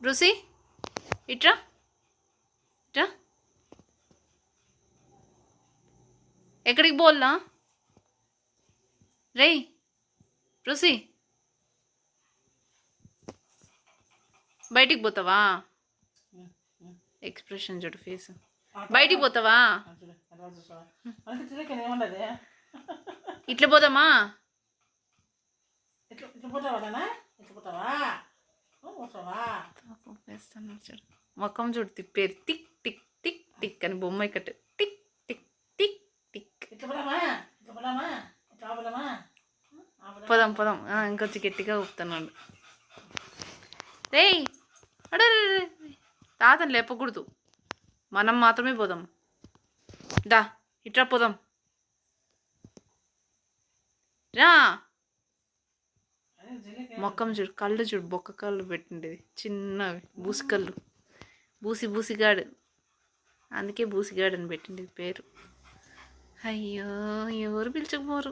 Brucei ఇట్రా ఇట్రా. ఎక్కడికి పోల్లా రేయ్ బ్రూసీ? బయటికి పోతావా? ఎక్స్ప్రెషన్ చూడు ఫేస్. బయటికి పోతావా? ఇట్లా పోదామా? మొక్కం చూడు తిప్పేది టిక్ టిక్ టిక్ టిక్ అని బొమ్మ ఇక్కడ టిక్ టిక్ టిక్ టిక్. పోదాం పోదాం. ఇంకొంచెం గట్టిగా ఊపుతున్నాడు. రేయ్ అడే తాతను లేపకూడదు, మనం మాత్రమే పోదాం. దా ఇట్రా పోదాం రా. మొక్కం చూడు, కళ్ళు చూడు, బొక్క కళ్ళు పెట్టిండేది చిన్నవి బూసి కళ్ళు. బూసిగాడు, అందుకే బూసిగాడు అని పెట్టిండేది పేరు. అయ్యో ఎవరు పిలిచకపోరు.